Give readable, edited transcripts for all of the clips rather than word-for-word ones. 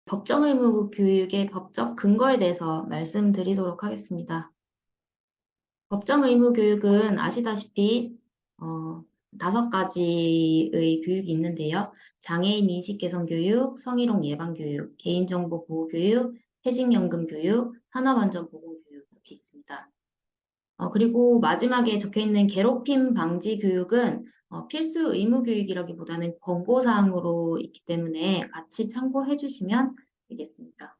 법정 의무 교육의 법적 근거에 대해서 말씀드리도록 하겠습니다. 법정 의무 교육은 아시다시피 어, 5가지의 교육이 있는데요. 장애인 인식 개선 교육, 성희롱 예방 교육, 개인정보 보호 교육, 퇴직연금 교육, 산업안전보건 교육 이렇게 있습니다. 그리고 마지막에 적혀 있는 괴롭힘 방지 교육은 필수 의무 교육이라기보다는 권고사항으로 있기 때문에 같이 참고해 주시면 되겠습니다.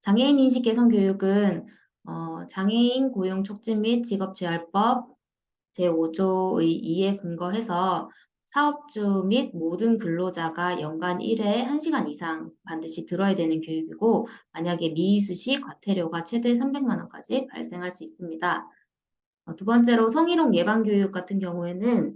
장애인 인식 개선 교육은 장애인 고용 촉진 및 직업재활법 제5조의 2에 근거해서 사업주 및 모든 근로자가 연간 1회에 1시간 이상 반드시 들어야 되는 교육이고, 만약에 미이수 시 과태료가 최대 300만 원까지 발생할 수 있습니다. 두 번째로 성희롱 예방 교육 같은 경우에는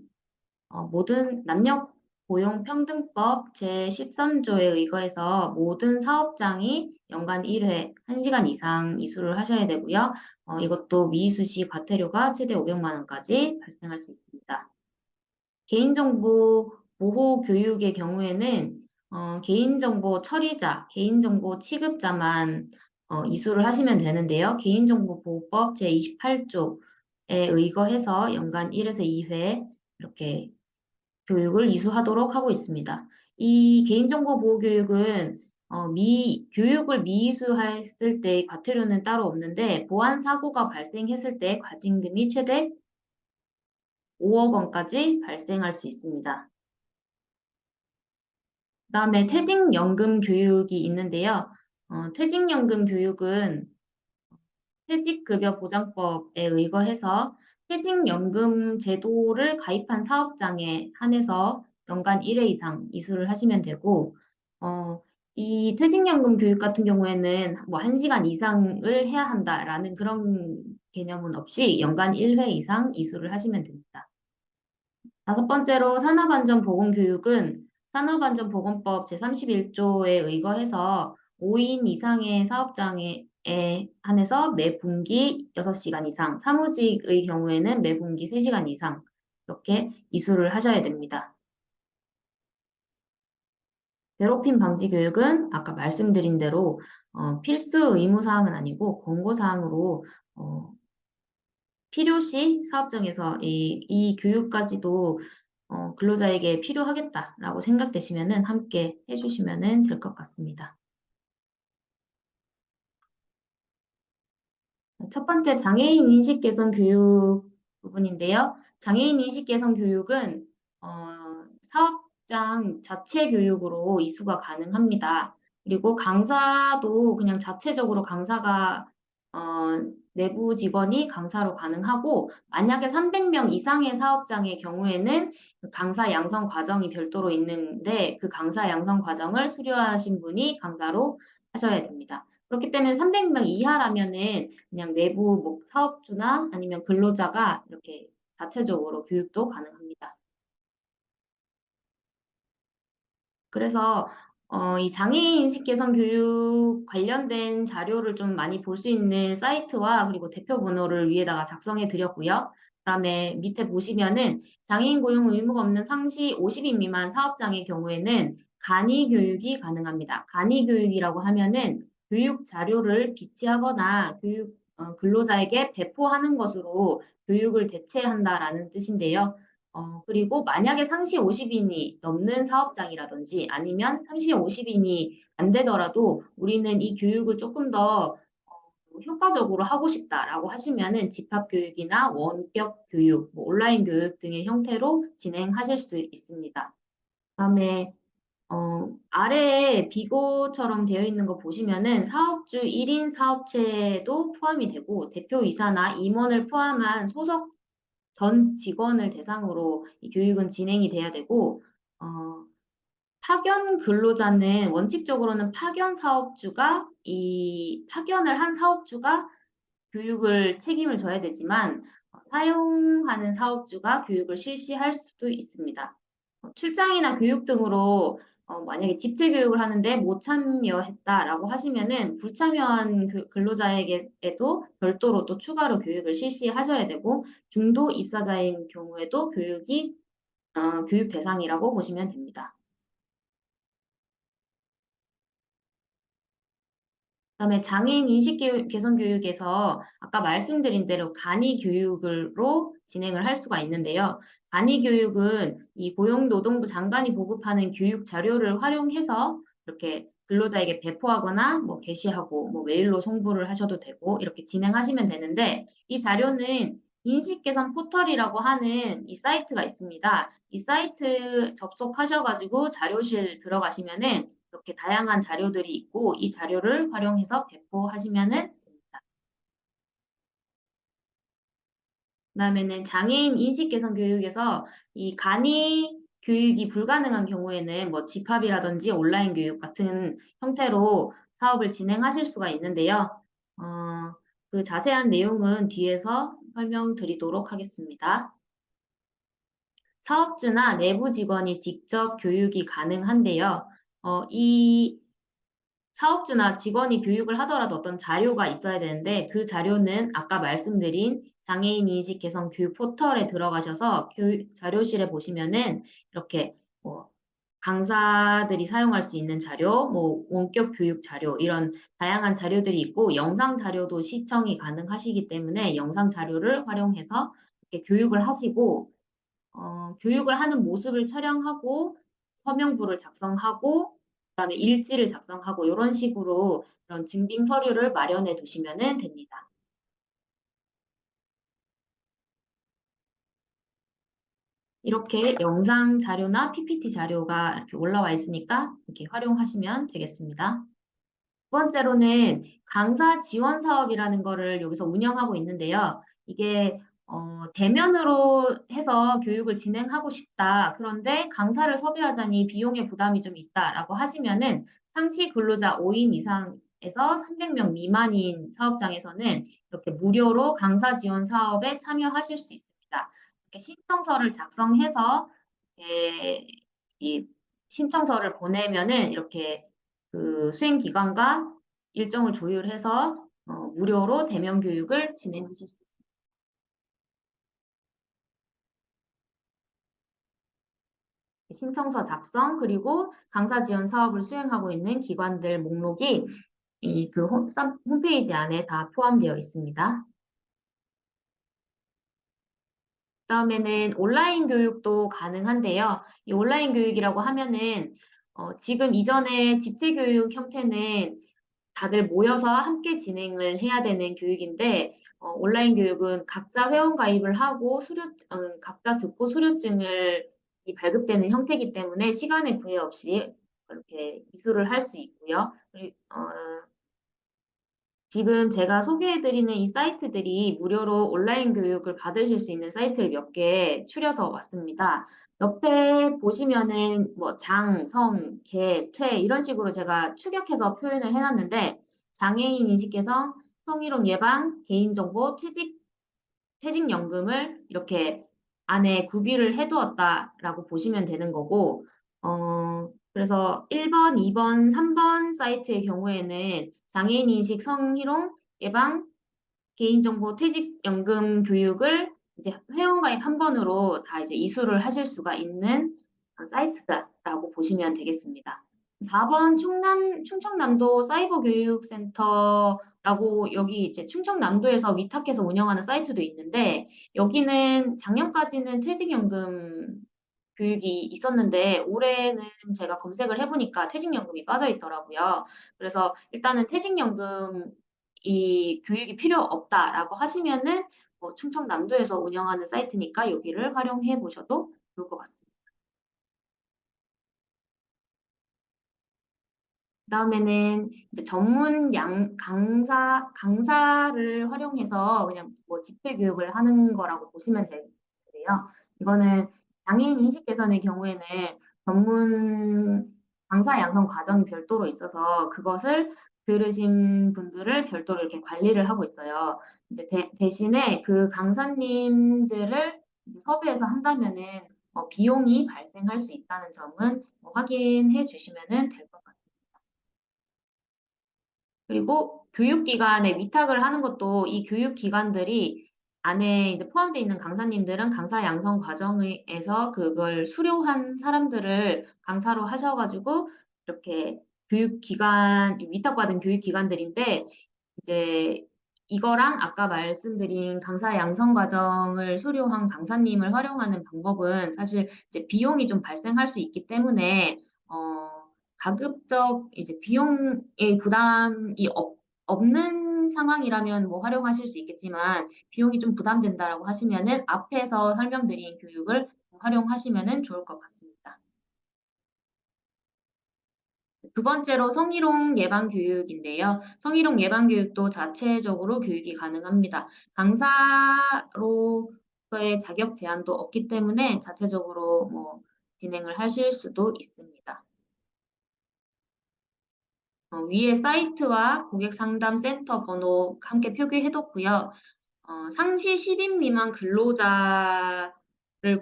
모든 남녀 고용평등법 제13조에 의거해서 모든 사업장이 연간 1회 1시간 이상 이수를 하셔야 되고요. 이것도 미이수 시 과태료가 최대 500만 원까지 발생할 수 있습니다. 개인정보 보호 교육의 경우에는 개인정보 처리자, 개인정보 취급자만 이수를 하시면 되는데요. 개인정보보호법 제28조에 의거해서 연간 1에서 2회 이렇게 교육을 이수하도록 하고 있습니다. 이 개인정보 보호 교육은 교육을 미이수했을 때 과태료는 따로 없는데 보안 사고가 발생했을 때 과징금이 최대 5억 원까지 발생할 수 있습니다. 그다음에 퇴직연금 교육이 있는데요. 퇴직연금 교육은 퇴직급여보장법에 의거해서 퇴직연금 제도를 가입한 사업장에 한해서 연간 1회 이상 이수를 하시면 되고, 이 퇴직연금 교육 같은 경우에는 뭐 1시간 이상을 해야 한다라는 그런 개념은 없이 연간 1회 이상 이수를 하시면 됩니다. 5번째로 산업안전보건교육은 산업안전보건법 제31조에 의거해서 5인 이상의 사업장에 한해서 매 분기 6시간 이상, 사무직의 경우에는 매 분기 3시간 이상 이렇게 이수를 하셔야 됩니다. 괴롭힘 방지 교육은 아까 말씀드린 대로 필수 의무 사항은 아니고 권고 사항으로 필요시 사업장에서 이 교육까지도 근로자에게 필요하겠다라고 생각되시면은 함께 해주시면은 될 것 같습니다. 첫 번째 장애인 인식 개선 교육 부분인데요. 장애인 인식 개선 교육은 사업장 자체 교육으로 이수가 가능합니다. 그리고 강사도 그냥 자체적으로 강사가 내부 직원이 강사로 가능하고, 만약에 300명 이상의 사업장의 경우에는 그 강사 양성 과정이 별도로 있는데 그 강사 양성 과정을 수료하신 분이 강사로 하셔야 됩니다. 그렇기 때문에 300명 이하라면은 그냥 내부 뭐 사업주나 아니면 근로자가 이렇게 자체적으로 교육도 가능합니다. 그래서 이 장애인 인식 개선 교육 관련된 자료를 좀 많이 볼 수 있는 사이트와 그리고 대표 번호를 위에다가 작성해 드렸고요. 그다음에 밑에 보시면은 장애인 고용 의무가 없는 상시 50인 미만 사업장의 경우에는 간이 교육이 가능합니다. 간이 교육이라고 하면은 교육 자료를 비치하거나 근로자에게 배포하는 것으로 교육을 대체한다라는 뜻인데요. 그리고 만약에 상시 50인이 넘는 사업장이라든지 아니면 상시 50인이 안 되더라도 우리는 이 교육을 조금 더 효과적으로 하고 싶다라고 하시면은 집합교육이나 원격 교육, 뭐 온라인 교육 등의 형태로 진행하실 수 있습니다. 그다음에 아래에 비고처럼 되어 있는 거 보시면은 사업주 1인 사업체도 포함이 되고 대표이사나 임원을 포함한 소속 전 직원을 대상으로 이 교육은 진행이 돼야 되고, 파견 근로자는 원칙적으로는 파견을 한 사업주가 교육을 책임을 져야 되지만 사용하는 사업주가 교육을 실시할 수도 있습니다. 출장이나 교육 등으로 만약에 집체 교육을 하는데 못 참여했다라고 하시면은 불참여한 근로자에게도 별도로 또 추가로 교육을 실시하셔야 되고, 중도 입사자인 경우에도 교육 대상이라고 보시면 됩니다. 그다음에 장애인 인식 교육 개선 교육에서 아까 말씀드린 대로 간이 교육으로 진행을 할 수가 있는데요. 간이 교육은 이 고용노동부 장관이 보급하는 교육 자료를 활용해서 이렇게 근로자에게 배포하거나 뭐 게시하고 뭐 메일로 송부를 하셔도 되고 이렇게 진행하시면 되는데 이 자료는 인식 개선 포털이라고 하는 이 사이트가 있습니다. 이 사이트 접속하셔 가지고 자료실 들어가시면은 이렇게 다양한 자료들이 있고 이 자료를 활용해서 배포하시면은 됩니다. 그다음에는 장애인 인식 개선 교육에서 이 간이 교육이 불가능한 경우에는 뭐 집합이라든지 온라인 교육 같은 형태로 사업을 진행하실 수가 있는데요. 어, 그 자세한 내용은 뒤에서 설명드리도록 하겠습니다. 사업주나 내부 직원이 직접 교육이 가능한데요. 이 사업주나 직원이 교육을 하더라도 어떤 자료가 있어야 되는데 그 자료는 아까 말씀드린 장애인 인식 개선 교육 포털에 들어가셔서 교육 자료실에 보시면은 이렇게 뭐 강사들이 사용할 수 있는 자료, 뭐 원격 교육 자료 이런 다양한 자료들이 있고 영상 자료도 시청이 가능하시기 때문에 영상 자료를 활용해서 이렇게 교육을 하시고 교육을 하는 모습을 촬영하고 서명부를 작성하고 그다음에 일지를 작성하고 요런 식으로 그런 증빙 서류를 마련해 두시면은 됩니다. 이렇게 영상 자료나 PPT 자료가 이렇게 올라와 있으니까 이렇게 활용하시면 되겠습니다. 두 번째로는 강사 지원 사업이라는 거를 여기서 운영하고 있는데요. 이게 대면으로 해서 교육을 진행하고 싶다. 그런데 강사를 섭외하자니 비용의 부담이 좀 있다라고 하시면은 상시 근로자 5인 이상에서 300명 미만인 사업장에서는 이렇게 무료로 강사 지원 사업에 참여하실 수 있습니다. 이렇게 신청서를 작성해서 예, 이 신청서를 보내면은 이렇게 그 수행 기관과 일정을 조율해서 무료로 대면 교육을 진행하실 수 있습니다. 신청서 작성 그리고 강사 지원 사업을 수행하고 있는 기관들 목록이 이 그 홈페이지 안에 다 포함되어 있습니다. 그다음에는 온라인 교육도 가능한데요. 이 온라인 교육이라고 하면은 지금 이전에 집체 교육 형태는 다들 모여서 함께 진행을 해야 되는 교육인데 온라인 교육은 각자 회원 가입을 하고 각자 듣고 수료증을 이 발급되는 형태이기 때문에 시간의 구애 없이 이렇게 이수를 할 수 있고요. 지금 제가 소개해 드리는 이 사이트들이 무료로 온라인 교육을 받으실 수 있는 사이트를 몇 개 추려서 왔습니다. 옆에 보시면은 뭐 장, 성, 계, 퇴 이런 식으로 제가 추격해서 표현을 해 놨는데 장애인 인식 개선, 성희롱 예방, 개인정보, 퇴직연금을 이렇게 안에 구비를 해 두었다라고 보시면 되는 거고 그래서 1 번, 2 번, 3번 사이트의 경우에는 장애인 인식 성희롱 예방 개인정보 퇴직연금 교육을 이제 회원가입 한 번으로 다 이제 이수를 하실 수가 있는 사이트다라고 보시면 되겠습니다. 4번 충청남도 사이버교육센터라고 여기 이제 충청남도에서 위탁해서 운영하는 사이트도 있는데 여기는 작년까지는 퇴직연금 교육이 있었는데 올해는 제가 검색을 해 보니까 퇴직연금이 빠져 있더라고요. 그래서 일단은 퇴직연금 이 교육이 필요 없다라고 하시면은 충청남도에서 운영하는 사이트니까 여기를 활용해 보셔도 좋을 것 같습니다. 그다음에는 이제 전문 강사를 활용해서 그냥 뭐 집회 교육을 하는 거라고 보시면 되는데요. 이거는 장애인 인식 개선의 경우에는 전문 강사 양성 과정이 별도로 있어서 그것을 들으신 분들을 별도로 이렇게 관리를 하고 있어요. 이제 대신에 그 강사님들을 이제 섭외해서 한다면은 비용이 발생할 수 있다는 점은 확인해 주시면은 될 것 같아요. 그리고 교육기관에 위탁을 하는 것도 이 교육기관들이 안에 이제 포함되어 있는 강사님들은 강사 양성 과정에서 그걸 수료한 사람들을 강사로 하셔 가지고 이렇게 교육기관, 위탁받은 교육기관들인데 이제 이거랑 아까 말씀드린 강사 양성 과정을 수료한 강사님을 활용하는 방법은 사실 이제 비용이 좀 발생할 수 있기 때문에 어, 가급적 이제 비용의 부담이 없는 상황이라면 뭐 활용하실 수 있겠지만 비용이 좀 부담된다라고 하시면은 앞에서 설명드린 교육을 활용하시면은 좋을 것 같습니다. 두 번째로 성희롱 예방 교육인데요. 성희롱 예방 교육도 자체적으로 교육이 가능합니다. 강사로서의 자격 제한도 없기 때문에 자체적으로 뭐 진행을 하실 수도 있습니다. 위에 사이트와 고객 상담 센터 번호 함께 표기해뒀고요. 상시 10인 미만 근로자를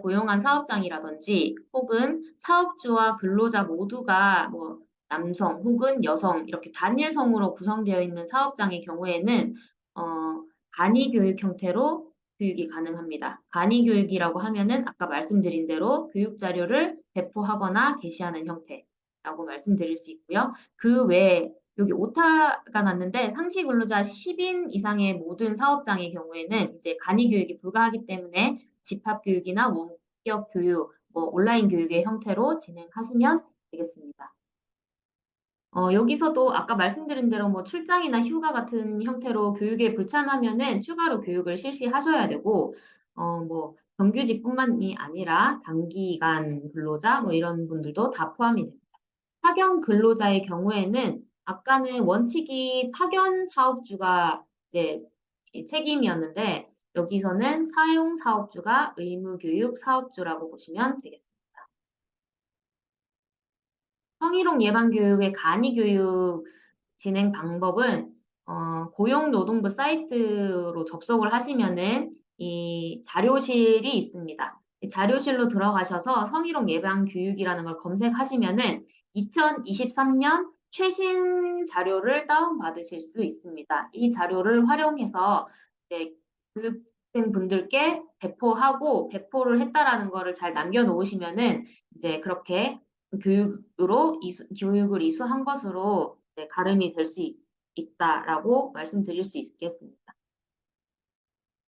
고용한 사업장이라든지 혹은 사업주와 근로자 모두가 뭐 남성 혹은 여성 이렇게 단일성으로 구성되어 있는 사업장의 경우에는 간이 교육 형태로 교육이 가능합니다. 간이 교육이라고 하면은 아까 말씀드린 대로 교육 자료를 배포하거나 게시하는 형태라고 말씀드릴 수 있고요. 그 외에 여기 오타가 났는데 상시 근로자 10인 이상의 모든 사업장의 경우에는 이제 간이 교육이 불가하기 때문에 집합 교육이나 원격 교육, 뭐 온라인 교육의 형태로 진행하시면 되겠습니다. 여기서도 아까 말씀드린 대로 뭐 출장이나 휴가 같은 형태로 교육에 불참하면은 추가로 교육을 실시하셔야 되고, 뭐 정규직뿐만이 아니라 단기간 근로자 뭐 이런 분들도 다 포함이 됩니다. 파견 근로자의 경우에는 아까는 원칙이 파견 사업주가 이제 이 책임이었는데 여기서는 사용 사업주가 의무 교육 사업주라고 보시면 되겠습니다. 성희롱 예방 교육의 간이 교육 진행 방법은 고용노동부 사이트로 접속을 하시면은 이 자료실이 있습니다. 이 자료실로 들어가셔서 성희롱 예방 교육이라는 걸 검색하시면은 2023년 최신 자료를 다운받으실 수 있습니다. 이 자료를 활용해서 이제 교육생 분들께 배포를 했다라는 거를 잘 남겨놓으시면은 이제 그렇게 교육을 이수한 것으로 네, 가름이 될 수 있다라고 말씀드릴 수 있겠습니다.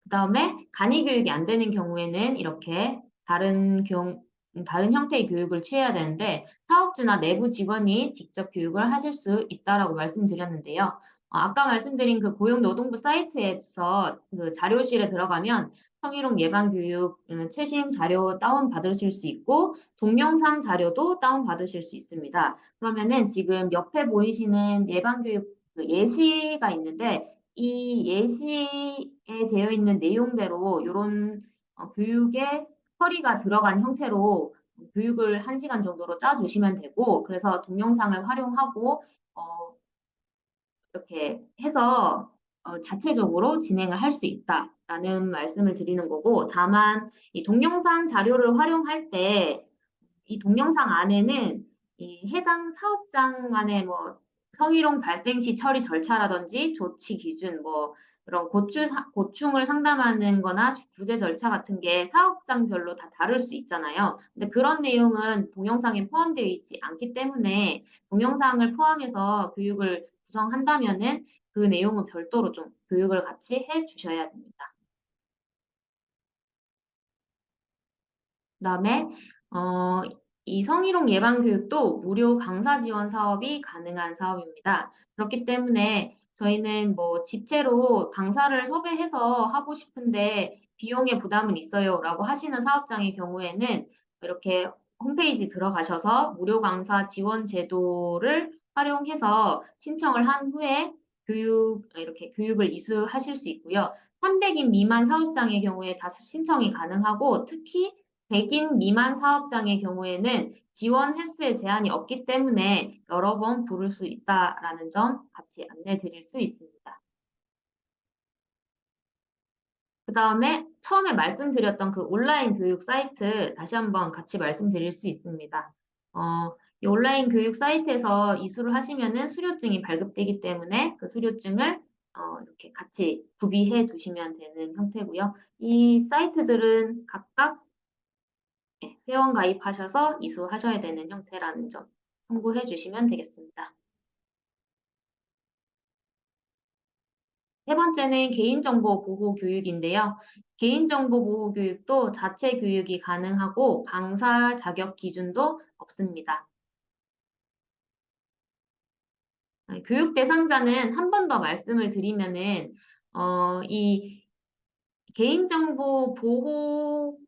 그다음에 간이 교육이 안 되는 경우에는 이렇게 다른 형태의 교육을 취해야 되는데 사업주나 내부 직원이 직접 교육을 하실 수 있다라고 말씀드렸는데요. 아까 말씀드린 그 고용노동부 사이트에서 그 자료실에 들어가면 성희롱 예방 교육 최신 자료 다운 받으실 수 있고 동영상 자료도 다운 받으실 수 있습니다. 그러면은 지금 옆에 보이시는 예방 교육 그 예시가 있는데 이 예시에 되어 있는 내용대로 이런 교육에 처리가 들어간 형태로 교육을 1시간 정도로 짜주시면 되고 그래서 동영상을 활용하고 어, 이렇게 해서 자체적으로 진행을 할 수 있다라는 말씀을 드리는 거고 다만 이 동영상 자료를 활용할 때 이 동영상 안에는 이 해당 사업장만의 뭐 성희롱 발생 시 처리 절차라든지 조치 기준 뭐 그런 고충을 상담하는 거나 구제 절차 같은 게 사업장별로 다 다를 수 있잖아요. 근데 그런 내용은 동영상에 포함되어 있지 않기 때문에 동영상을 포함해서 교육을 구성한다면은 그 내용은 별도로 좀 교육을 같이 해 주셔야 됩니다. 그다음에 어, 이 성희롱 예방 교육도 무료 강사 지원 사업이 가능한 사업입니다. 그렇기 때문에 저희는 뭐 집체로 강사를 섭외해서 하고 싶은데 비용의 부담은 있어요라고 하시는 사업장의 경우에는 이렇게 홈페이지 들어가셔서 무료 강사 지원 제도를 활용해서 신청을 한 후에 이렇게 교육을 이수하실 수 있고요. 300인 미만 사업장의 경우에 다 신청이 가능하고 특히 100인 미만 사업장의 경우에는 지원 횟수에 제한이 없기 때문에 여러 번 부를 수 있다라는 점 같이 안내 드릴 수 있습니다. 그 다음에 처음에 말씀드렸던 그 온라인 교육 사이트 다시 한번 같이 말씀드릴 수 있습니다. 이 온라인 교육 사이트에서 이수를 하시면은 수료증이 발급되기 때문에 그 수료증을 이렇게 같이 구비해 두시면 되는 형태고요. 이 사이트들은 각각 네, 회원 가입하셔서 이수하셔야 되는 형태라는 점 참고해 주시면 되겠습니다. 세 번째는 개인정보 보호 교육인데요. 개인정보 보호 교육도 자체 교육이 가능하고 강사 자격 기준도 없습니다. 교육 대상자는 한 번 더 말씀을 드리면은 이 개인정보 보호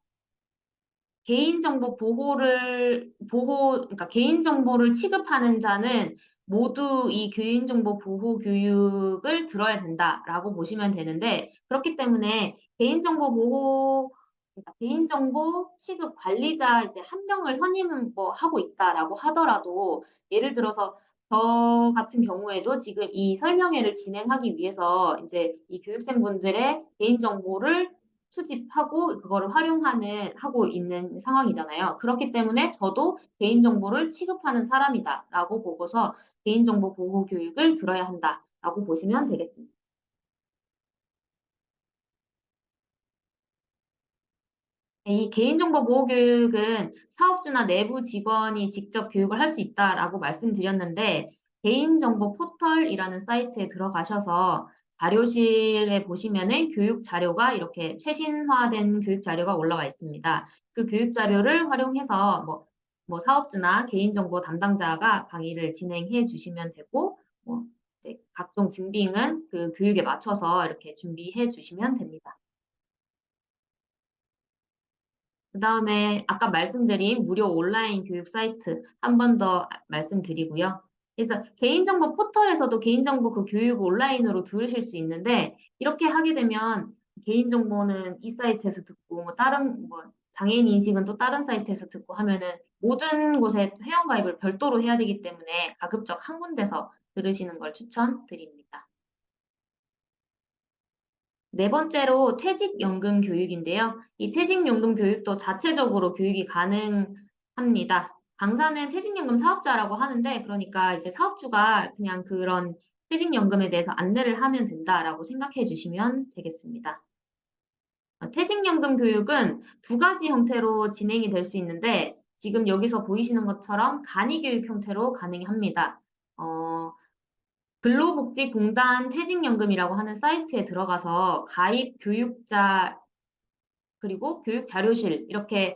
개인정보 보호를 그러니까 개인정보를 취급하는 자는 모두 이 개인정보 보호 교육을 들어야 된다라고 보시면 되는데 그렇기 때문에 개인정보 보호 그러니까 개인정보 취급 관리자 이제 한 명을 선임 뭐 하고 있다라고 하더라도 예를 들어서 저 같은 경우에도 지금 이 설명회를 진행하기 위해서 인제 이 교육생분들의 개인정보를 수집하고 그거를 하고 있는 상황이잖아요. 그렇기 때문에 저도 '개인정보를 취급하는 사람이다.'라고 보고서 '개인정보 보호 교육을 들어야 한다.'라고 보시면 되겠습니다. 네, 이 개인정보 보호 교육은 사업주나 내부 직원이 직접 교육을 할 수 있다라고 말씀드렸는데 개인정보 포털이라는 사이트에 들어가셔서 자료실에 보시면은 교육 자료가 이렇게 최신화된 교육 자료가 올라와 있습니다. 그 교육 자료를 활용해서 사업주나 개인정보 담당자가 강의를 진행해 주시면 되고 이제 각종 증빙은 그 교육에 맞춰서 이렇게 준비해 주시면 됩니다. 그다음에 아까 말씀드린 무료 온라인 교육 사이트 한 번 더 말씀드리고요. 그래서 개인정보 포털에서도 개인정보 그 교육 온라인으로 들으실 수 있는데 이렇게 하게 되면 개인정보는 이 사이트에서 듣고 다른 장애인 인식은 또 다른 사이트에서 듣고 하면은 모든 곳에 회원가입을 별도로 해야 되기 때문에 가급적 한 군데서 들으시는 걸 추천드립니다. 네 번째로 퇴직연금 교육인데요. 이 퇴직연금 교육도 자체적으로 교육이 가능합니다. 강사는 퇴직연금 사업자라고 하는데 그러니까 이제 사업주가 그냥 그런 퇴직연금에 대해서 안내를 하면 된다라고 생각해 주시면 되겠습니다. 퇴직연금 교육은 두 가지 형태로 진행이 될 수 있는데 지금 여기서 보이시는 것처럼 간이교육 형태로 가능합니다. 어 근로복지공단 퇴직연금이라고 하는 사이트에 들어가서 가입 교육자 그리고 교육 자료실 이렇게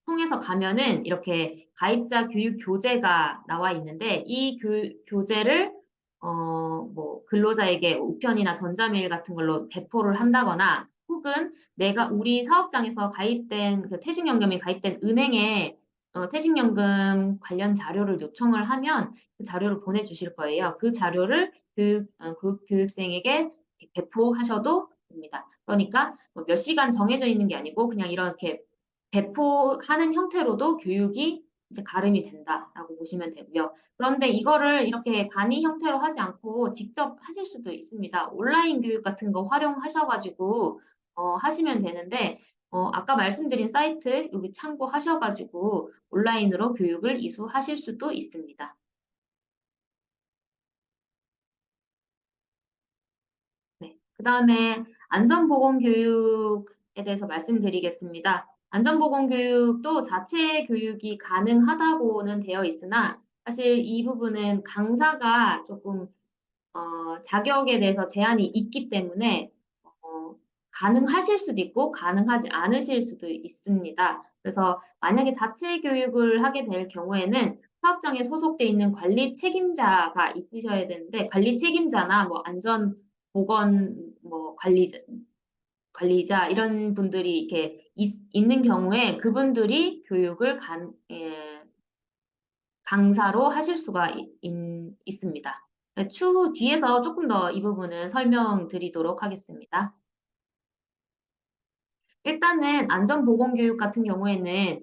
통해서 가면은 이렇게 가입자 교육 교재가 나와 있는데 이 교재를 근로자에게 우편이나 전자메일 같은 걸로 배포를 한다거나 혹은 내가 우리 사업장에서 가입된 그 퇴직연금이 가입된 은행에 퇴직연금 관련 자료를 요청을 하면 그 자료를 보내주실 거예요. 그 자료를 그 교육생에게 배포하셔도 됩니다. 그러니까 몇 시간 정해져 있는 게 아니고 그냥 이렇게 배포하는 형태로도 교육이 이제 가름이 된다라고 보시면 되고요. 그런데 이거를 이렇게 간이 형태로 하지 않고 직접 하실 수도 있습니다. 온라인 교육 같은 거 활용하셔 가지고 하시면 되는데 아까 말씀드린 사이트 여기 참고하셔 가지고 온라인으로 교육을 이수하실 수도 있습니다. 네. 그다음에 안전보건 교육에 대해서 말씀드리겠습니다. 안전보건 교육도 자체 교육이 가능하다고는 되어 있으나 사실 이 부분은 강사가 조금 자격에 대해서 제한이 있기 때문에 어 가능하실 수도 있고 가능하지 않으실 수도 있습니다. 그래서 만약에 자체 교육을 하게 될 경우에는 사업장에 소속돼 있는 관리 책임자가 있으셔야 되는데 관리 책임자나 안전 보건 관리자 이런 분들이 이렇게 있는 경우에 그분들이 교육을 강사로 하실 수가 있습니다. 네, 추후 뒤에서 조금 더 이 부분은 설명드리도록 하겠습니다. 일단은 안전보건교육 같은 경우에는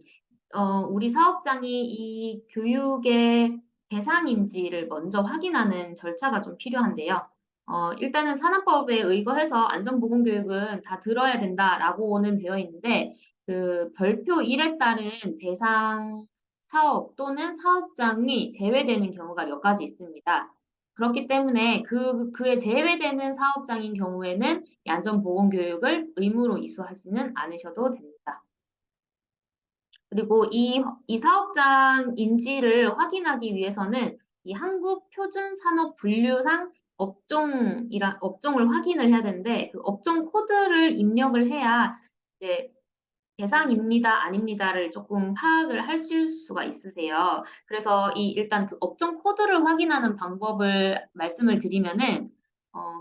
우리 사업장이 이 교육의 대상인지를 먼저 확인하는 절차가 좀 필요한데요. 일단은 산업법에 의거해서 안전보건교육은 다 들어야 된다라고는 되어 있는데 그 별표 1에 따른 대상 사업 또는 사업장이 제외되는 경우가 몇 가지 있습니다. 그렇기 때문에 그에 제외되는 사업장인 경우에는 이 안전보건교육을 의무로 이수하지는 않으셔도 됩니다. 그리고 이 사업장 인지를 확인하기 위해서는 이 한국표준산업분류상 업종을 확인을 해야 되는데 그 업종 코드를 입력을 해야 이제 대상입니다, 아닙니다를 조금 파악을 하실 수가 있으세요. 그래서 일단 그 업종 코드를 확인하는 방법을 말씀을 드리면은, 어,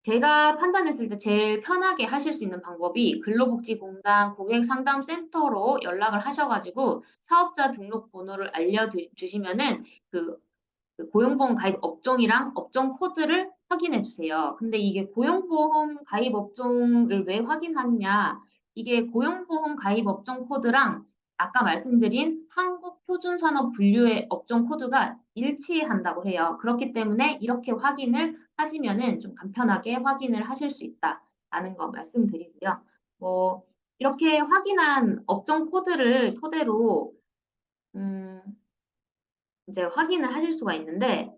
제가 판단했을 때 제일 편하게 하실 수 있는 방법이 근로복지공단 고객상담센터로 연락을 하셔가지고 사업자 등록 번호를 알려주시면은 그 고용보험 가입 업종이랑 업종 코드를 확인해 주세요. 근데 이게 고용보험 가입 업종을 왜 확인하느냐? 이게 고용보험 가입 업종 코드랑 아까 말씀드린 한국표준산업 분류의 업종 코드가 일치한다고 해요. 그렇기 때문에 이렇게 확인을 하시면은 좀 간편하게 확인을 하실 수 있다라는 거 말씀드리고요. 뭐 이렇게 확인한 업종 코드를 토대로 음, 이제 확인을 하실 수가 있는데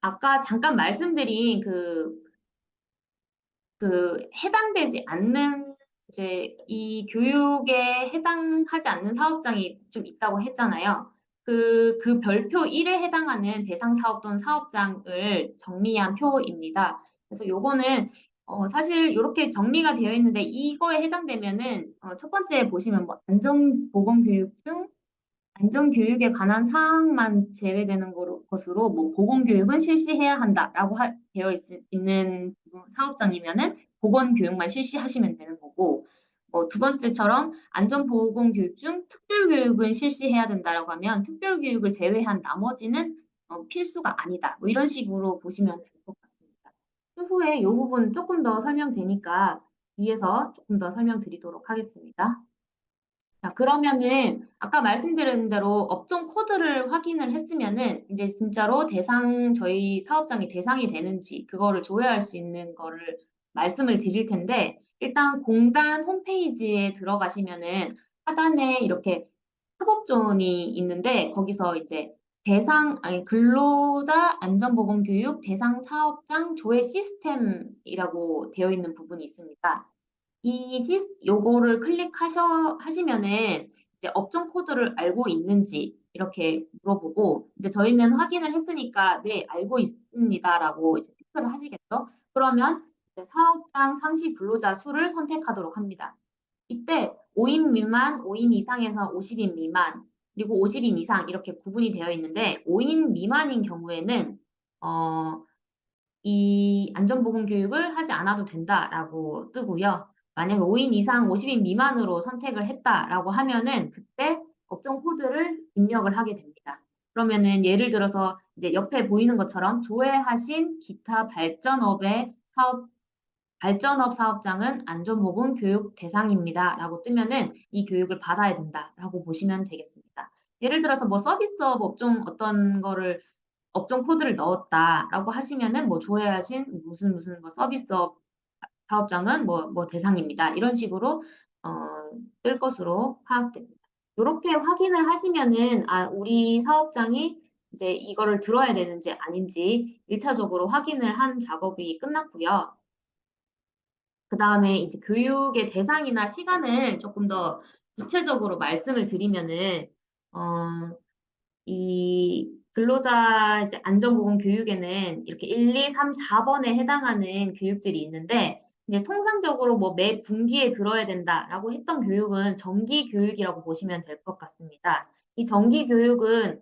아까 잠깐 말씀드린 해당되지 않는 이제 이 교육에 해당하지 않는 사업장이 좀 있다고 했잖아요. 그 별표 1에 해당하는 대상 사업 또는 사업장을 정리한 표입니다. 그래서 요거는 사실 이렇게 정리가 되어 있는데 이거에 해당되면은 첫 번째 보시면 뭐 안전보건교육 중 안전교육에 관한 사항만 제외되는 것으로 뭐 보건교육은 실시해야 한다라고 되어 있는 사업장이면은 보건교육만 실시하시면 되는 거고 두 번째처럼 안전보건교육 중 특별교육은 실시해야 된다라고 하면 특별교육을 제외한 나머지는 필수가 아니다. 뭐 이런 식으로 보시면 될 것 같습니다. 추후에 이 부분 조금 더 설명되니까 위에서 조금 더 설명드리도록 하겠습니다. 자, 그러면은 아까 말씀드린 대로 업종 코드를 확인을 했으면은 이제 진짜로 저희 사업장이 대상이 되는지 그거를 조회할 수 있는 거를 말씀을 드릴 텐데 일단 공단 홈페이지에 들어가시면은 하단에 이렇게 협업존이 있는데 거기서 이제 근로자 안전보건교육 대상 사업장 조회 시스템이라고 되어 있는 부분이 있습니다. 요거를 하시면은 이제 업종 코드를 알고 있는지 이렇게 물어보고 이제 저희는 확인을 했으니까 네, 알고 있습니다라고 이제 체크를 하시겠죠? 그러면 이제 사업장 상시 근로자 수를 선택하도록 합니다. 이때 5인 미만, 5인 이상에서 50인 미만, 그리고 50인 이상 이렇게 구분이 되어 있는데 5인 미만인 경우에는 이 안전보건 교육을 하지 않아도 된다라고 뜨고요. 만약에 5인 이상 50인 미만으로 선택을 했다라고 하면은 그때 업종 코드를 입력을 하게 됩니다. 그러면은 예를 들어서 이제 옆에 보이는 것처럼 조회하신 기타 발전업 사업장은 안전보건 교육 대상입니다. 라고 뜨면은 이 교육을 받아야 된다라고 보시면 되겠습니다. 예를 들어서 뭐 서비스업 업종 어떤 거를 업종 코드를 넣었다라고 하시면은 뭐 조회하신 무슨 뭐 서비스업 사업장은 뭐 대상입니다. 이런 식으로 뜰 것으로 파악됩니다. 이렇게 확인을 하시면은 우리 사업장이 이제 이거를 들어야 되는지 아닌지 1차적으로 확인을 한 작업이 끝났고요. 그 다음에 이제 교육의 대상이나 시간을 조금 더 구체적으로 말씀을 드리면은 어, 이 근로자 이제 안전보건 교육에는 이렇게 1, 2, 3, 4번에 해당하는 교육들이 있는데 이제 통상적으로 뭐 매 분기에 들어야 된다라고 했던 교육은 정기 교육이라고 보시면 될 것 같습니다. 이 정기 교육은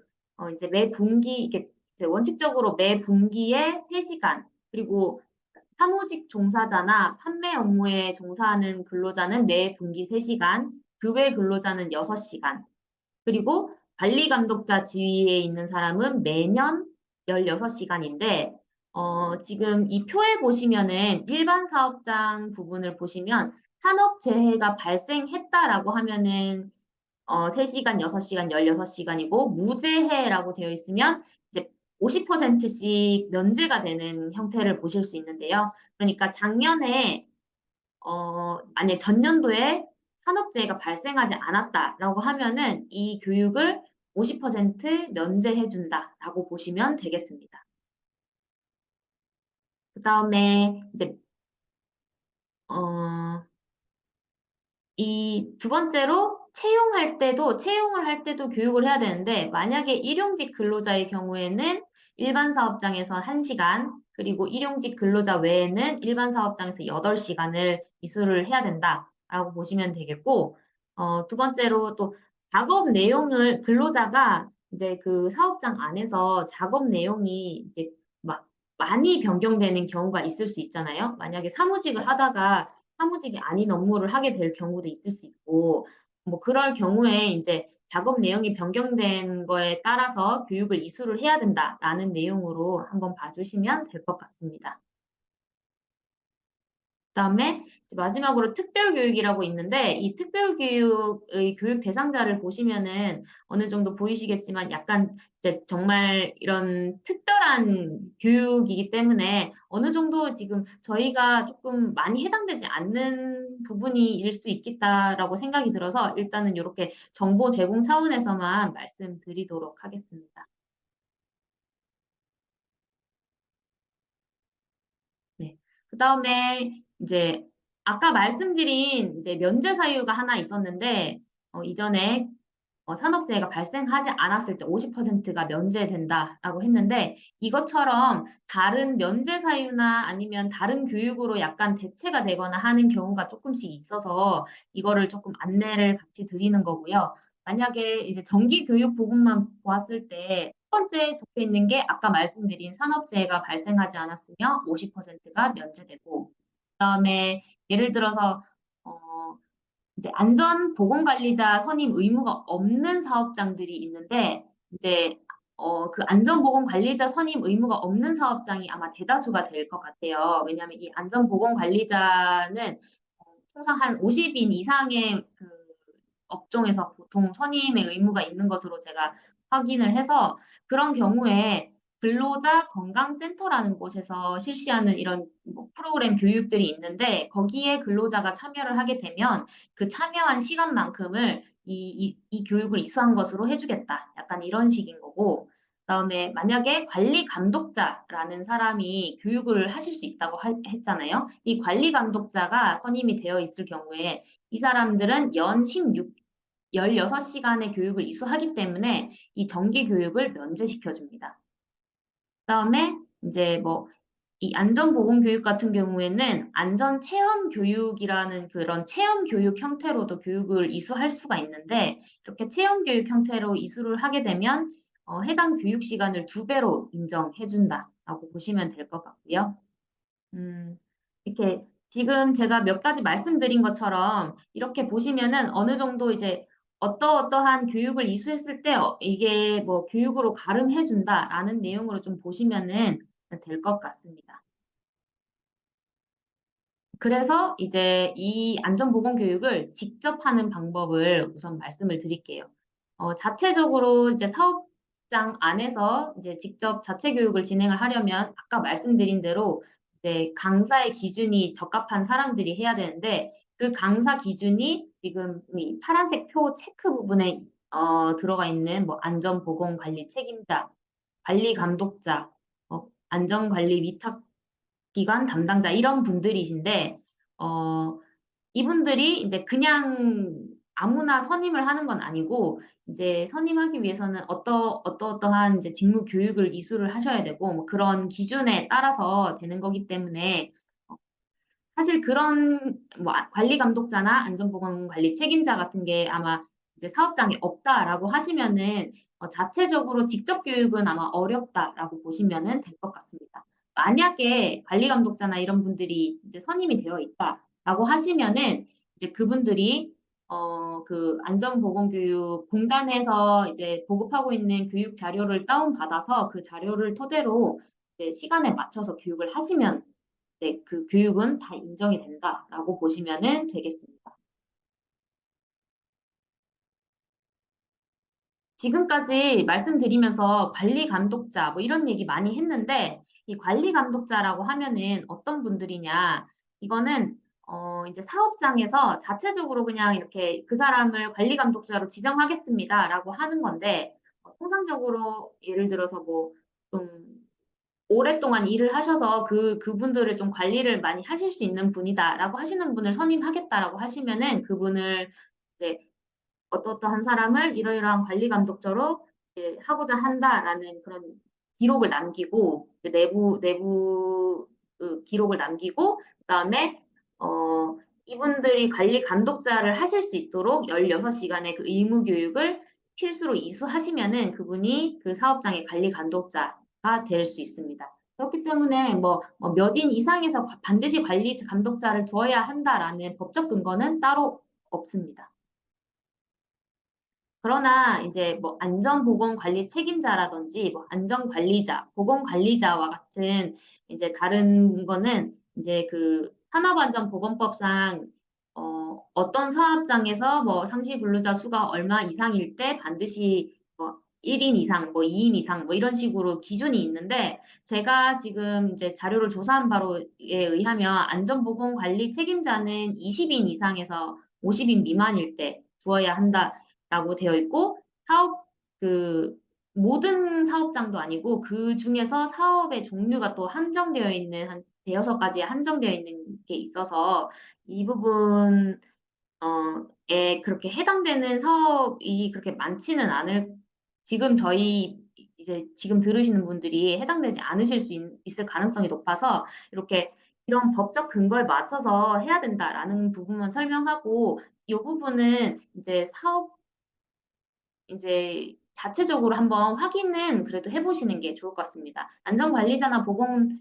이제 매 분기 이게 이제 원칙적으로 매 분기에 3시간 그리고 사무직 종사자나 판매 업무에 종사하는 근로자는 매 분기 3시간, 그 외 근로자는 6시간, 그리고 관리 감독자 지위에 있는 사람은 매년 16시간인데, 지금 이 표에 보시면은 일반 사업장 부분을 보시면 산업재해가 발생했다라고 하면은 3시간, 6시간, 16시간이고 무재해라고 되어 있으면 이제 50%씩 면제가 되는 형태를 보실 수 있는데요. 그러니까 작년에 만약 전년도에 산업재해가 발생하지 않았다라고 하면은 이 교육을 50% 면제해 준다라고 보시면 되겠습니다. 그다음에 이제 어 이 두 번째로 채용을 할 때도 교육을 해야 되는데 만약에 일용직 근로자의 경우에는 일반 사업장에서 1 시간 그리고 일용직 근로자 외에는 일반 사업장에서 8 시간을 이수를 해야 된다라고 보시면 되겠고 두 번째로 또 작업 내용을 근로자가 이제 그 사업장 안에서 작업 내용이 이제 막 많이 변경되는 경우가 있을 수 있잖아요. 만약에 사무직을 하다가 사무직이 아닌 업무를 하게 될 경우도 있을 수 있고 뭐 그럴 경우에 인제 "작업 내용이 변경된 거에 따라서 교육을 이수를 해야 된다."라는 내용으로 한번 봐 주시면 될 것 같습니다. 그다음에 이제 마지막으로 특별교육이라고 있는데 이 특별교육의 교육 대상자를 보시면은 어느 정도 보이시겠지만 약간 이제 정말 이런 특별한 교육이기 때문에 어느 정도 지금 저희가 쪼끔 많이 해당되지 않는 부분일 수 있겠다라고 생각이 들어서 일단은 요렇게 정보 제공 차원에서만 말씀드리도록 하겠습니다. 네. 그다음에 인제 아까 말씀드린 이제 면제 사유가 하나 있었는데 이전에 산업재해가 발생하지 않았을 때 50%가 면제된다라고 했는데 이것처럼 다른 면제 사유나 아니면 다른 교육으로 약간 대체가 되거나 하는 경우가 쪼끔씩 있어서 이거를 쪼끔 안내를 같이 드리는 거고요. 만약에 이제 정기 교육 부분만 보았을 때 첫 번째 적혀 있는 게 아까 말씀드린 산업재해가 발생하지 않았으면 50%가 면제되고 그다음에 예를 들어서 어 이제 안전보건관리자 선임 의무가 없는 사업장들이 있는데 이제 그 안전보건관리자 선임 의무가 없는 사업장이 아마 대다수가 될 것 같아요. 왜냐하면 이 안전보건관리자는 통상 한 50인 이상의 그 업종에서 보통 선임의 의무가 있는 것으로 제가 확인을 해서 그런 경우에 근로자 건강센터라는 곳에서 실시하는 이런 뭐 프로그램 교육들이 있는데 거기에 근로자가 참여를 하게 되면 그 참여한 시간만큼을 이 교육을 이수한 것으로 해 주겠다. 약간 이런 식인 거고 그다음에 만약에 관리 감독자라는 사람이 교육을 하실 수 있다고 했잖아요. 이 관리 감독자가 선임이 되어 있을 경우에 이 사람들은 연 16 시간의 교육을 이수하기 때문에 이 정기 교육을 면제시켜 줍니다. 그다음에 인제 뭐 이 안전보건교육 같은 경우에는 안전체험 교육이라는 그런 체험 교육 형태로도 교육을 이수할 수가 있는데 이렇게 체험 교육 형태로 이수를 하게 되면 해당 교육 시간을 2 배로 인정해 준다라고 보시면 될 것 같고요. 음 이렇게 지금 제가 몇 가지 말씀드린 것처럼 이렇게 보시면은 어느 정도 이제 어떠어떠한 교육을 이수했을 때 이게 뭐 '교육으로 가름해 준다.'라는 내용으로 좀 보시면은 될 것 같습니다. 그래서 이제 이 안전보건 교육을 직접 하는 방법을 우선 말씀을 드릴게요. 자체적으로 이제 사업장 안에서 이제 직접 자체 교육을 진행을 하려면 아까 말씀드린 대로 이제 강사의 기준이 적합한 사람들이 해야 되는데 그 강사 기준이 지금 이 파란색 표 체크 부분에 들어가 있는 뭐 안전보건관리 책임자, 관리 감독자, 안전관리 위탁 기관 담당자 이런 분들이신데 어 이분들이 이제 그냥 아무나 선임을 하는 건 아니고 이제 선임하기 위해서는 어떠어떠한 이제 직무 교육을 이수를 하셔야 되고 뭐 그런 기준에 따라서 되는 거기 때문에 어 사실 그런 뭐 관리 감독자나 안전보건 관리 책임자 같은 게 아마 이제 "사업장에 없다."라고 하시면은 자체적으로 직접 교육은 아마 어렵다라고 보시면은 될 것 같습니다. 만약에 관리 감독자나 이런 분들이 이제 선임이 되어 있다라고 하시면은 이제 그분들이 그 안전보건교육공단에서 이제 보급하고 있는 교육 자료를 다운받아서 그 자료를 토대로 이제 시간에 맞춰서 교육을 하시면 네 그 교육은 다 인정이 된다라고 보시면은 되겠습니다. 지금까지 말씀드리면서 관리 감독자 뭐 이런 얘기 많이 했는데 이 관리 감독자라고 하면은 어떤 분들이냐. 이거는 이제 사업장에서 자체적으로 그냥 이렇게 "그 사람을 관리 감독자로 지정하겠습니다."라고 하는 건데 통상적으로 예를 들어서 뭐좀 오랫동안 일을 하셔서 그분들을 좀 관리를 많이 하실 수 있는 분이다라고 하시는 분을 선임하겠다라고 하시면은 그분을 이제 어떠한 사람을 이러이러한 관리 감독자로 이제 하고자 한다라는 그런 기록을 남기고 내부 기록을 남기고 그다음에 이분들이 관리 감독자를 하실 수 있도록 16시간의 그 의무 교육을 필수로 이수하시면은 그분이 그 사업장의 관리 감독자가 될 수 있습니다. 그렇기 때문에 몇 인 이상에서 반드시 관리 감독자를 두어야 한다라는 법적 근거는 따로 없습니다. 그러나 이제 뭐 안전보건관리 책임자라든지 뭐 안전관리자, 보건관리자와 같은 이제 다른 거는 이제 그 산업안전보건법상 어떤 사업장에서 뭐 상시 근로자 수가 얼마 이상일 때 반드시 뭐 1인 이상, 뭐 2인 이상 뭐 이런 식으로 기준이 있는데 제가 지금 이제 자료를 조사한 바로에 의하면 안전보건관리 책임자는 20인 이상에서 50인 미만일 때 두어야 한다. 라고 되어 있고 그 모든 사업장도 아니고 그 중에서 사업의 종류가 또 한정되어 있는 한 대여섯 가지에 한정되어 있는 게 있어서 이 부분 에 그렇게 해당되는 사업이 그렇게 많지는 않을 지금 저희 이제 지금 들으시는 분들이 해당되지 않으실 수 있을 가능성이 높아서 이렇게 이런 법적 근거에 맞춰서 해야 된다라는 부분만 설명하고 이 부분은 이제 사업 이제 자체적으로 한번 확인은 그래도 해 보시는 게 좋을 것 같습니다. 안전관리자나 보건관리자는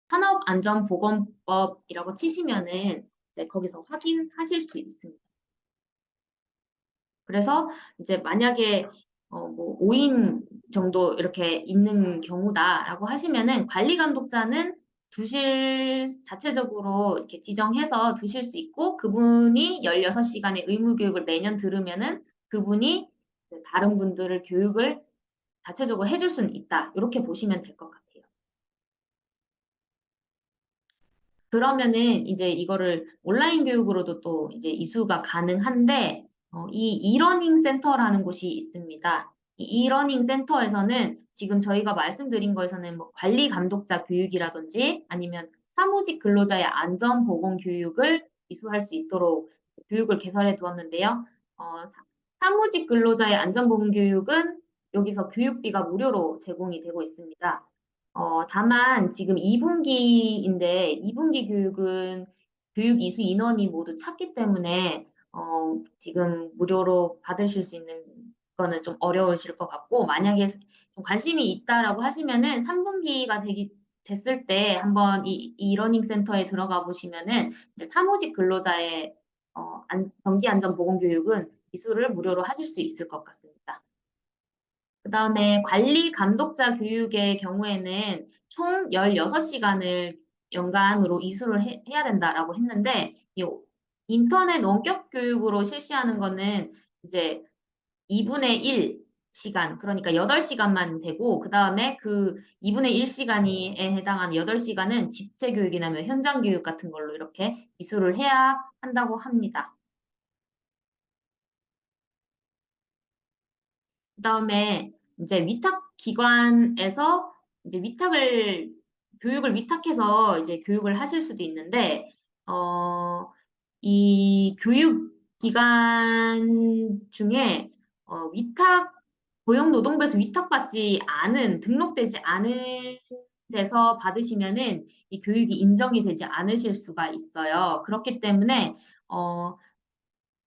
산업안전보건법이라고 치시면은 이제 거기서 확인하실 수 있습니다. 그래서 이제 만약에 뭐 5인 정도 이렇게 있는 경우다라고 하시면은 관리 감독자는 두실 자체적으로 이렇게 지정해서 두실 수 있고 그분이 16시간의 의무 교육을 매년 들으면은 그분이 다른 분들을 교육을 자체적으로 해줄 수는 있다. 이렇게 보시면 될 것 같아요. 그러면은 이제 이거를 온라인 교육으로도 또 이제 이수가 가능한데 이 이러닝 센터라는 곳이 있습니다. 이 이러닝 센터에서는 지금 저희가 말씀드린 거에서는 뭐 관리 감독자 교육이라든지 아니면 사무직 근로자의 안전 보건 교육을 이수할 수 있도록 교육을 개설해 두었는데요. 사무직 근로자의 안전 보건 교육은 여기서 교육비가 무료로 제공이 되고 있습니다. 다만 지금 2분기인데 2분기 교육은 교육 이수 인원이 모두 찼기 때문에 지금 무료로 받으실 수 있는 거는 좀 어려우실 것 같고 만약에 좀 관심이 있다라고 하시면은 3분기가 됐을 때 한번 이 러닝 센터에 들어가 보시면은 이제 사무직 근로자의 정기 안전 보건 교육은 이수를 무료로 하실 수 있을 것 같습니다. 그다음에 관리 감독자 교육의 경우에는 총 16시간을 연간으로 이수를 해야 된다라고 했는데 이 인터넷 원격 교육으로 실시하는 거는 이제 2분의 1 시간 그러니까 8시간만 되고 그다음에 그 2분의 1 시간에 해당하는 8시간은 집체 교육이나 뭐 현장 교육 같은 걸로 이렇게 이수를 해야 한다고 합니다. 그다음에 이제 위탁 기관에서 이제 교육을 위탁해서 이제 교육을 하실 수도 있는데 어 이 교육 기관 중에 고용노동부에서 위탁받지 않은 등록되지 않은 데서 받으시면은 이 교육이 인정이 되지 않으실 수가 있어요. 그렇기 때문에 어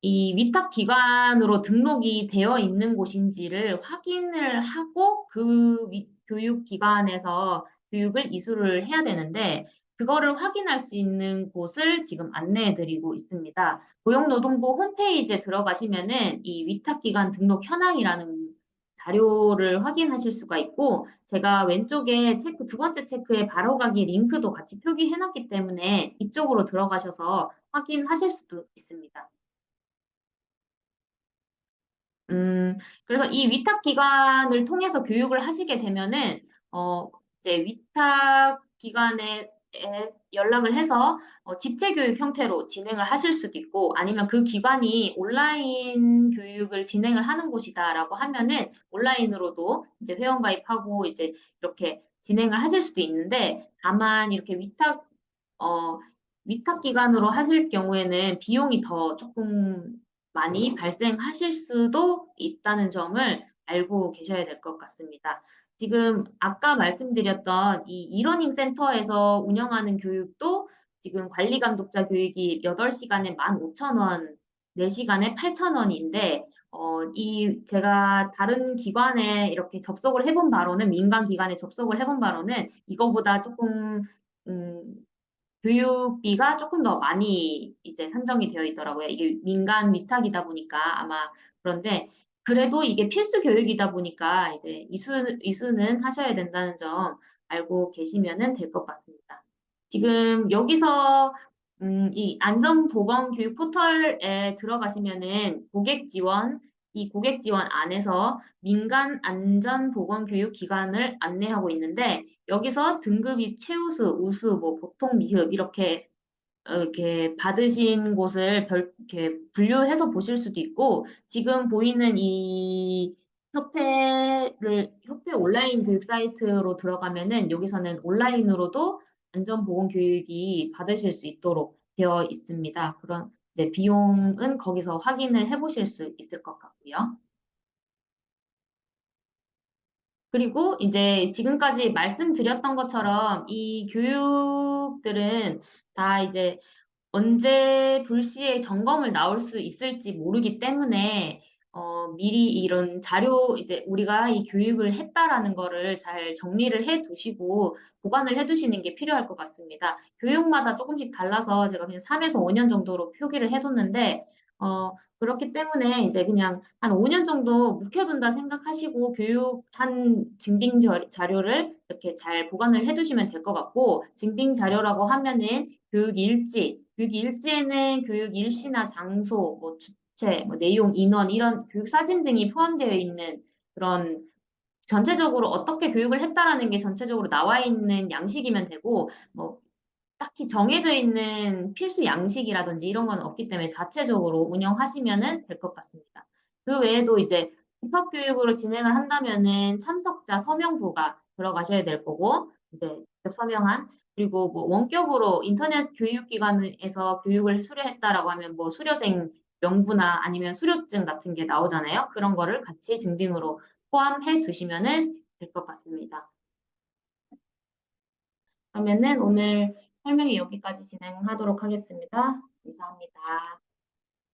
이 위탁 기관으로 등록이 되어 있는 곳인지를 확인을 하고 교육 기관에서 교육을 이수를 해야 되는데 그거를 확인할 수 있는 곳을 지금 안내해 드리고 있습니다. 고용노동부 홈페이지에 들어가시면은 이 위탁 기관 등록 현황이라는 자료를 확인하실 수가 있고 제가 왼쪽에 두 번째 체크에 바로가기 링크도 같이 표기해 놨기 때문에 이쪽으로 들어가셔서 확인하실 수도 있습니다. 음, 그래서 이 위탁 기관을 통해서 교육을 하시게 되면은, 이제 위탁 기관에 연락을 해서 집체 교육 형태로 진행을 하실 수도 있고 아니면 그 기관이 온라인 교육을 진행을 하는 곳이다라고 하면은 온라인으로도 이제 회원 가입하고 이제 이렇게 진행을 하실 수도 있는데 다만 이렇게 어, 위탁 기관으로 하실 경우에는 비용이 더 조금 많이 발생하실 수도 있다는 점을 알고 계셔야 될 것 같습니다. 지금 아까 말씀드렸던 이 이러닝 센터에서 운영하는 교육도 지금 관리 감독자 교육이 8시간에 15,000원, 4시간에 8,000원인데, 제가 다른 기관에 이렇게 접속을 해본 바로는, 민간 기관에 접속을 해본 바로는 이거보다 조금, 음, 교육비가 조금 더 많이 이제 산정이 되어 있더라고요. 이게 민간 위탁이다 보니까 아마 그런데 그래도 이게 필수 교육이다 보니까 이제 이수는 하셔야 된다는 점 알고 계시면은 될 것 같습니다. 지금 여기서 이 안전보건교육 포털에 들어가시면은 고객 지원, 이 고객 지원 안에서 민간 안전보건교육 기관을 안내하고 있는데 여기서 등급이 최우수, 우수, 뭐 보통, 미흡 이렇게 받으신 곳을 이렇게 분류해서 보실 수도 있고 지금 보이는 이 협회 온라인 교육 사이트로 들어가면은 여기서는 온라인으로도 안전보건 교육이 받으실 수 있도록 되어 있습니다. 그런 이제 비용은 거기서 확인을 해보실 수 있을 것 같고요. 그리고 이제 지금까지 말씀드렸던 것처럼 이 교육들은 다 이제 언제 불시에 점검을 나올 수 있을지 모르기 때문에 미리 이런 자료 이제 우리가 이 교육을 했다라는 거를 잘 정리를 해 두시고 보관을 해 두시는 게 필요할 것 같습니다. 교육마다 조금씩 달라서 제가 그냥 3에서 5년 정도로 표기를 해 뒀는데 그렇기 때문에 이제 그냥 한 5년 정도 묵혀둔다 생각하시고 교육한 증빙 자료를 이렇게 잘 보관을 해 두시면 될 것 같고 증빙 자료라고 하면은 교육 일지에는 교육 일시나 장소, 뭐 주체, 뭐 내용, 인원 이런 교육 사진 등이 포함되어 있는 그런 전체적으로 어떻게 교육을 했다라는 게 전체적으로 나와 있는 양식이면 되고 뭐 딱히 정해져 있는 필수 양식이라든지 이런 건 없기 때문에 자체적으로 운영하시면은 될 것 같습니다. 그 외에도 이제 입학 교육으로 진행을 한다면은 참석자 서명부가 들어가셔야 될 거고 이제 직접 서명한 그리고 뭐 원격으로 인터넷 교육기관에서 교육을 수료했다라고 하면 뭐 수료생 명부나 아니면 수료증 같은 게 나오잖아요. 그런 거를 같이 증빙으로 포함해 두시면은 될 것 같습니다. 그러면은 오늘 설명이 여기까지 진행하도록 하겠습니다. 감사합니다.